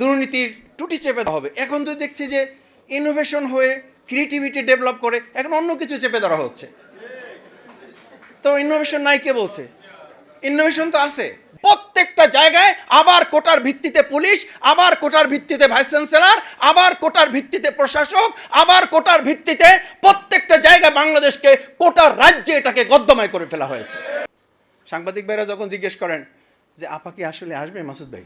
দুর্নীতির টুটি চেপে দেওয়া হবে। এখন তো দেখছি যে ইনোভেশন হয়ে ক্রিয়েটিভিটি ডেভেলপ করে এখন অন্য কিছু চেপে ধরা হচ্ছে। তো ইনোভেশন নাই কে বলছে? ইনোভেশন তো আছে প্রত্যেকটা জায়গায়। আবার কোটার ভিত্তিতে পুলিশ, আবার কোটার ভিত্তিতে ভাইস চ্যান্সেলর, আবার কোটার ভিত্তিতে প্রশাসক, আবার কোটার ভিত্তিতে প্রত্যেকটা জায়গায় বাংলাদেশকে কোটার রাজ্যে এটাকে গদ্যময় করে ফেলা হয়েছে। সাংবাদিক ভাইরা যখন জিজ্ঞেস করেন যে আপা কি আসলে আসবে মাসুদ ভাই,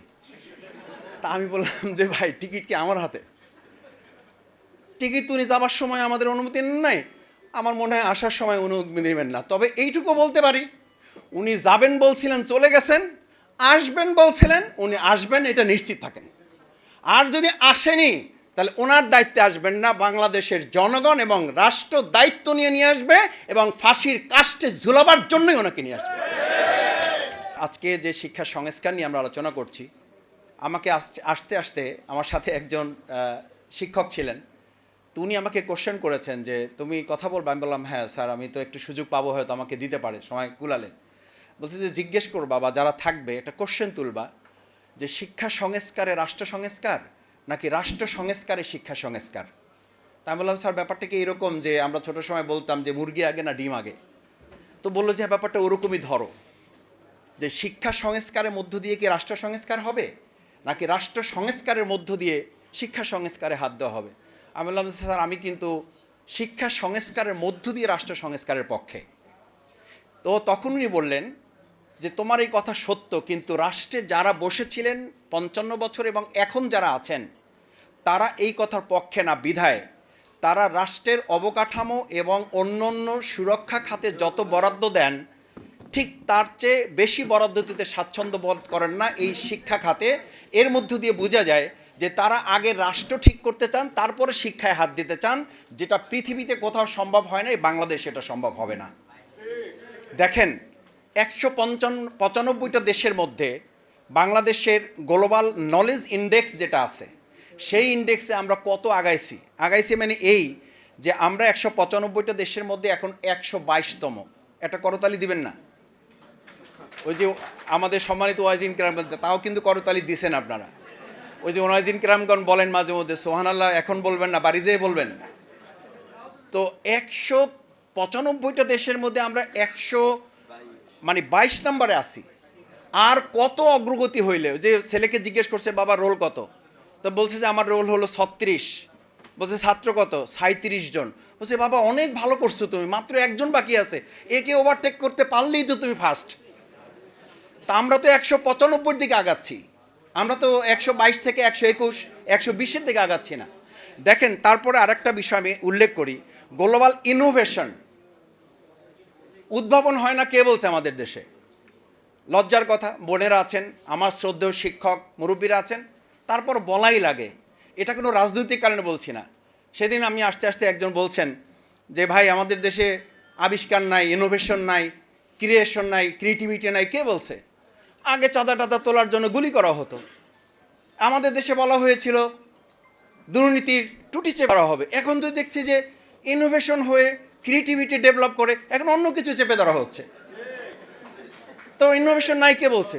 তা আমি বললাম যে ভাই টিকিট কি আমার হাতে? টিকিট তো উনি যাবার সময় আমাদের অনুমতি নেন নাই, আমার মনে হয় আসার সময় অনুমতি নেবেন না। তবে এইটুকু বলতে পারি, উনি যাবেন বলছিলেন চলে গেছেন, আসবেন বলছিলেন উনি আসবেন, এটা নিশ্চিত থাকেন। আর যদি আসেনি তাহলে ওনার দায়িত্বে আসবেন না, বাংলাদেশের জনগণ এবং রাষ্ট্র দায়িত্ব নিয়ে আসবে এবং ফাঁসির কাস্টে ঝুলাবার জন্যই ওনাকে নিয়ে আসবে। আজকে যে শিক্ষা সংস্কার নিয়ে আমরা আলোচনা করছি, আমাকে আসতে আসতে আমার সাথে একজন শিক্ষক ছিলেন, তো উনি আমাকে কোশ্চেন করেছেন যে তুমি কথা বলবে? আমি বললাম হ্যাঁ স্যার, আমি তো একটু সুযোগ পাবো, হয়তো আমাকে দিতে পারে সময় কুলালে। বলছে যে জিজ্ঞেস করবা বা যারা থাকবে একটা কোশ্চেন তুলবা যে শিক্ষা সংস্কারে রাষ্ট্র সংস্কার নাকি রাষ্ট্র সংস্কারে শিক্ষা সংস্কার। তা আমি বললাম স্যার ব্যাপারটা কি এরকম যে আমরা ছোটো সময় বলতাম যে মুরগি আগে না ডিম আগে? তো বললো যে ব্যাপারটা ওরকমই ধরো, যে শিক্ষা সংস্কারের মধ্য দিয়ে কি রাষ্ট্র সংস্কার হবে নাকি রাষ্ট্র সংস্কারের মধ্য দিয়ে শিক্ষা সংস্কারে হাত দেওয়া হবে। আমি বললাম স্যার আমি কিন্তু শিক্ষা সংস্কারের মধ্য দিয়ে রাষ্ট্র সংস্কারের পক্ষে। তো তখন উনি বললেন যে তোমার এই কথা সত্য, কিন্তু রাষ্ট্রে যারা বসেছিলেন 55 বছর এবং এখন যারা আছেন তারা এই কথার পক্ষে না, বিধায় তারা রাষ্ট্রের অবকাঠামো এবং অন্যান্য সুরক্ষা খাতে যত বরাদ্দ দেন ঠিক তার চেয়ে বেশি বরাদ্দ দিতে স্বাচ্ছন্দ্য বোধ করেন না এই শিক্ষা খাতে। এর মধ্য দিয়ে বোঝা যায় যে তারা আগে রাষ্ট্র ঠিক করতে চান, তারপরে শিক্ষায় হাত দিতে চান, যেটা পৃথিবীতে কোথাও সম্ভব হয় না, এই বাংলাদেশে এটা সম্ভব হবে না। দেখেন 195টা দেশের মধ্যে বাংলাদেশের গ্লোবাল নলেজ ইন্ডেক্স যেটা আছে, সেই ইন্ডেক্সে আমরা কত আগাইছি মানে এই যে আমরা 195টা দেশের মধ্যে এখন 122তম। একটা করতালি দিবেন না? ওই যে আমাদের সম্মানিত ওয়াইজিন কিরাম, তাও কিন্তু করতালি দিছেন আপনারা। ওই যে ওয়াইজিন কিরামগণ বলেন মাঝে মধ্যে সোহানাল্লাহ, এখন বলবেন না, বাড়ি যেয়ে বলবেন। তো 195টা দেশের মধ্যে আমরা 22 নম্বরে আছি। আর কত অগ্রগতি হইলে, যে ছেলেকে জিজ্ঞেস করছে বাবা রোল কত, তো বলছে যে আমার রোল হলো 36। বলছে ছাত্র কত? 37 জন। বলছে বাবা অনেক ভালো করছো তুমি, মাত্র একজন বাকি আছে, একে ওভারটেক করতে পারলেই তো তুমি ফার্স্ট। তা আমরা তো 195 দিকে আগাচ্ছি, আমরা তো 122 থেকে 121 120-এর দিকে আগাচ্ছি না। দেখেন তারপরে আরেকটা বিষয় আমি উল্লেখ করি, গ্লোবাল ইনোভেশন, উদ্ভাবন হয় না কে বলছে আমাদের দেশে? লজ্জার কথা, বোনেরা আছেন, আমার শ্রদ্ধেয় শিক্ষক মুরব্বীরা আছেন, তারপর বলাই লাগে। এটা কোনো রাজনৈতিক কারণে বলছি না। সেদিন আমি আসতে আসতে একজন বলছেন যে ভাই আমাদের দেশে আবিষ্কার নাই, ইনোভেশন নাই, ক্রিয়েশন নাই, ক্রিয়েটিভিটি নাই। কে বলছে? আগে চাঁদা টাদা তোলার জন্য গুলি করা হতো। আমাদের দেশে বলা হয়েছিল দুর্নীতির টুটি চেপে ধরা হবে। এখন তো দেখছি যে ইনোভেশন হয়ে ক্রিয়েটিভিটি ডেভেলপ করে এখন অন্য কিছু চেপে ধরা হচ্ছে। তো ইনোভেশন নাই কে বলছে?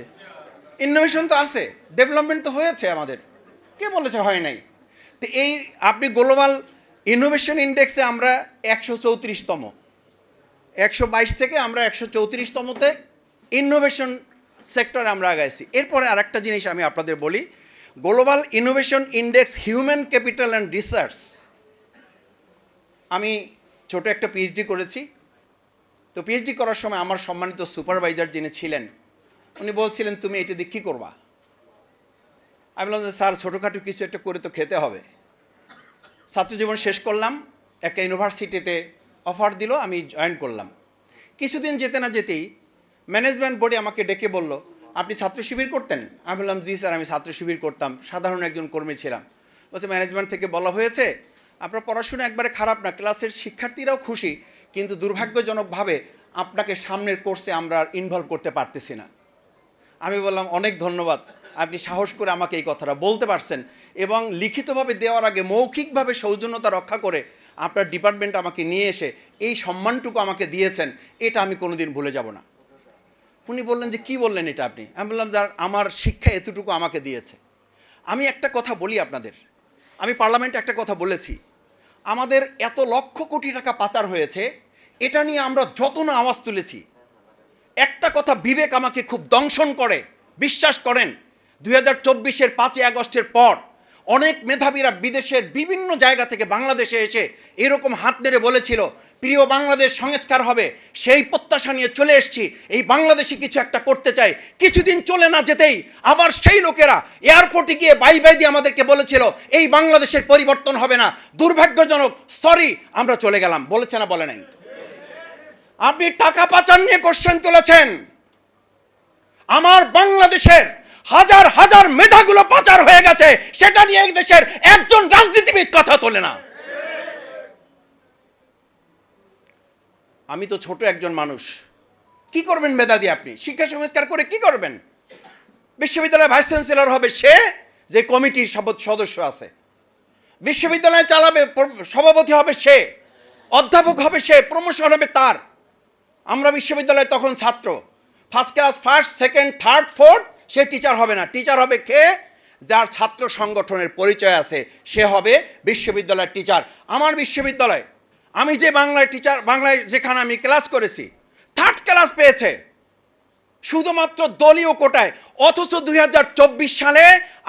ইনোভেশন তো আছে, ডেভেলপমেন্ট তো হয়েছে আমাদের, কে বলেছে হয় নাই? তো এই আপনি গ্লোবাল ইনোভেশন ইন্ডেক্সে আমরা 134তম, 122 থেকে আমরা 134তমতে ইনোভেশন সেক্টরে আমরা আগাইছি। এরপরে আরেকটা জিনিস আমি আপনাদের বলি, global innovation index human capital and research, আমি ছোট একটা পিএইচডি করেছি। তো পিএইচডি করার সময় আমার সম্মানিত সুপারভাইজার যিনি ছিলেন উনি বলছিলেন তুমি এটা দিয়ে কী করবা? আমি বললাম যে স্যার ছোটোখাটো কিছু একটা করে তো খেতে হবে। ছাত্রজীবন শেষ করলাম, একটা ইউনিভার্সিটিতে অফার দিল, আমি জয়েন করলাম। কিছুদিন যেতে না যেতেই ম্যানেজমেন্ট বোর্ডে আমাকে ডেকে বলল আপনি ছাত্র শিবির করতেন? আমি বললাম জি স্যার আমি ছাত্র শিবির করতাম, সাধারণ একজন কর্মী ছিলাম। বলছে ম্যানেজমেন্ট থেকে বলা হয়েছে আপনার পড়াশোনা একবারে খারাপ না, ক্লাসের শিক্ষার্থীরাও খুশি, কিন্তু দুর্ভাগ্যজনকভাবে আপনাকে সামনের কোর্সে আমরা ইনভলভ করতে পারতেছি না। আমি বললাম অনেক ধন্যবাদ, আপনি সাহস করে আমাকে এই কথাটা বলতে পারছেন এবং লিখিতভাবে দেওয়ার আগে মৌখিকভাবে সৌজন্যতা রক্ষা করে আপনার ডিপার্টমেন্ট আমাকে নিয়ে এসে এই সম্মানটুকু আমাকে দিয়েছেন, এটা আমি কোনোদিন ভুলে যাব না। উনি বললেন যে কি বললেন এটা আপনি? আমি বললাম যার আমার শিক্ষা এতটুকু আমাকে দিয়েছে। আমি একটা কথা বলি আপনাদের, আমি পার্লামেন্টে একটা কথা বলেছি, আমাদের এত লক্ষ কোটি টাকা পাচার হয়েছে, এটা নিয়ে আমরা যত না আওয়াজ তুলেছি, একটা কথা বিবেক আমাকে খুব দংশন করে। বিশ্বাস করেন, 2024-এর 5ই আগস্টের পর অনেক মেধাবীরা বিদেশের বিভিন্ন জায়গা থেকে বাংলাদেশে এসে এরকম হাত নেড়ে বলেছিল প্রিয় বাংলাদেশ সংস্কার হবে। সেই প্রত্যাশা নিয়ে চলে এসেছি, এই বাংলাদেশে কিছু একটা করতে চাই। কিছুদিন চলে না যেতেই আবার সেই লোকেরা এয়ারপোর্টে গিয়ে বাই বাই দিয়ে আমাদেরকে বলেছিল এই বাংলাদেশের পরিবর্তন হবে না, দুর্ভাগ্যজনক, সরি, আমরা চলে গেলাম। বলেছে না বলে নাই? আপনি টাকা পাচার নিয়ে কোশ্চেন তুলেছেন, আমার বাংলাদেশের হাজার হাজার মেধাগুলো পাচার হয়ে গেছে, সেটা নিয়ে এই দেশের একজন রাজনীতিবিদ কথা তোলে না। আমি তো ছোট একজন মানুষ, কি করবেন মেধা দিয়ে? আপনি শিক্ষা সংস্কার করে কি করবেন? বিশ্ববিদ্যালয়ের ভাইস চ্যান্সেলর হবে সে যে কমিটির সদস্য আছে, বিশ্ববিদ্যালয় চালাবে, সভাপতি হবে সে, অধ্যাপক হবে সে, প্রমোশন হবে তার। আমরা বিশ্ববিদ্যালয়ে তখন ছাত্র, first class, first, second, third, fourth, সে টিচার হবে না। টিচার হবে কে? যার ছাত্র সংগঠনের পরিচয় আছে, সে হবে বিশ্ববিদ্যালয়ের টিচার। আমার বিশ্ববিদ্যালয়, আমি যে বাংলায় যেখানে আমি ক্লাস করেছি, থার্ড ক্লাস পেয়েছে শুধুমাত্র দলীয় কোটায়। অথচ 2024 সালে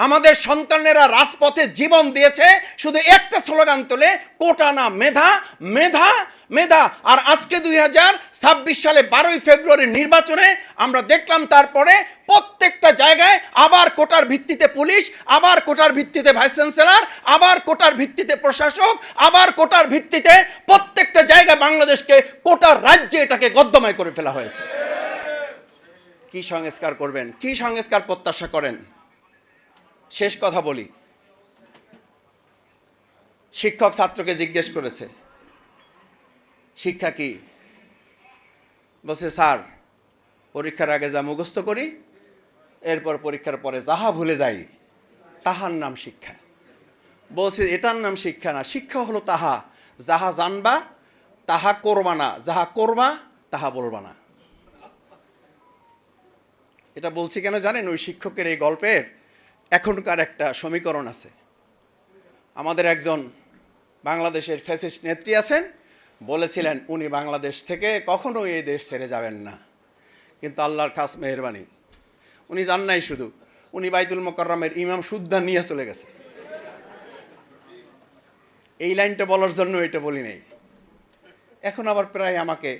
আমাদের সন্তানেরা রাজপথে জীবন দিয়েছে শুধু একটা স্লোগান তোলে, কোটা না মেধা, মেধা, মেধা। আর আজকে 2026 সালে 12ই ফেব্রুয়ারি নির্বাচনে আমরা দেখলাম তারপরে প্রত্যেকটা জায়গায় আবার কোটার ভিত্তিতে পুলিশ, আবার কোটার ভিত্তিতে ভাইস চ্যান্সেলর, আবার কোটার ভিত্তিতে প্রশাসক, আবার কোটার ভিত্তিতে প্রত্যেকটা জায়গায় বাংলাদেশকে কোটার রাজ্যে এটাকে গদ্যময় করে ফেলা হয়েছে। কি সংস্কার করবেন? কি সংস্কার প্রত্যাশা করেন? শেষ কথা বলি, শিক্ষক ছাত্রকে জিজ্ঞেস করেছে শিক্ষা কি? বলছে স্যার, পরীক্ষার আগে যা মুখস্থ করি, এরপর পরীক্ষার পরে যাহা ভুলে যাই, তাহার নাম শিক্ষা। বলছে এটার নাম শিক্ষা না, শিক্ষা হলো তাহা যাহা জানবা তাহা করবা না, যাহা করবা তাহা বলবা না। এটা বলছি কেন জানেন? ওই শিক্ষকের এই গল্পের এখনকার একটা সমীকরণ আছে। আমাদের একজন বাংলাদেশের ফ্যাসিস্ট নেত্রী আছেন, বলেছিলেন উনি বাংলাদেশ থেকে কখনো এই দেশ ছেড়ে যাবেন না, কিন্তু আল্লাহর খাস মেহেরবানি উনি যান নাই, শুধু উনি বাইতুল মোকাররমের ইমাম সুদ্ধা নিয়ে চলে গেছে। এই লাইনটা বলার জন্য এটা বলি নাই। এখন আবার প্রায় আমাকে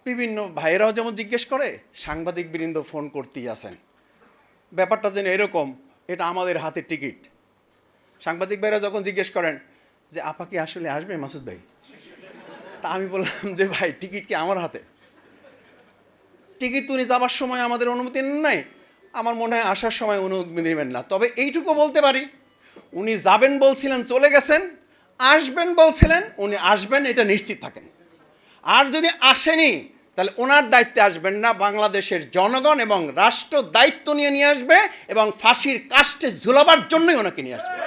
বিভিন্ন ভাইয়েরাও যেমন জিজ্ঞেস করে, সাংবাদিক বৃন্দ ফোন করতেই আছেন, ব্যাপারটা যেন এরকম, এটা আমাদের হাতে টিকিট। সাংবাদিক ভাইরা যখন জিজ্ঞেস করেন যে আপা কি আসলে আসবে মাসুদ ভাই, তা আমি বললাম যে ভাই টিকিট কি আমার হাতে? টিকিট তো উনি যাবার সময় আমাদের অনুমতি নেন নাই, আমার মনে হয় আসার সময় অনুমতি নেবেন না। তবে এইটুকু বলতে পারি, উনি যাবেন বলছিলেন, চলে গেছেন, আসবেন বলছিলেন, উনি আসবেন, এটা নিশ্চিত থাকেন। আর যদি আসেনি, তাহলে ওনার দায়িত্বে আসবেন না, বাংলাদেশের জনগণ এবং রাষ্ট্র দায়িত্ব নিয়ে আসবে এবং ফাঁসির কাস্টে ঝুলাবার জন্যই ওনাকে নিয়ে আসবে।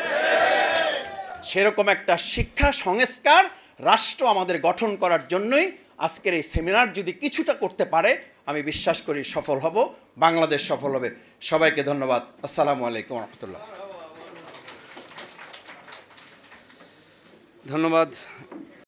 সেরকম একটা শিক্ষা সংস্কার রাষ্ট্র আমাদের গঠন করার জন্যই আজকের এই সেমিনার যদি কিছুটা করতে পারে, আমি বিশ্বাস করি সফল হব, বাংলাদেশ সফল হবে। সবাইকে ধন্যবাদ। আসসালামু আলাইকুম রহমতুল্লাহ। ধন্যবাদ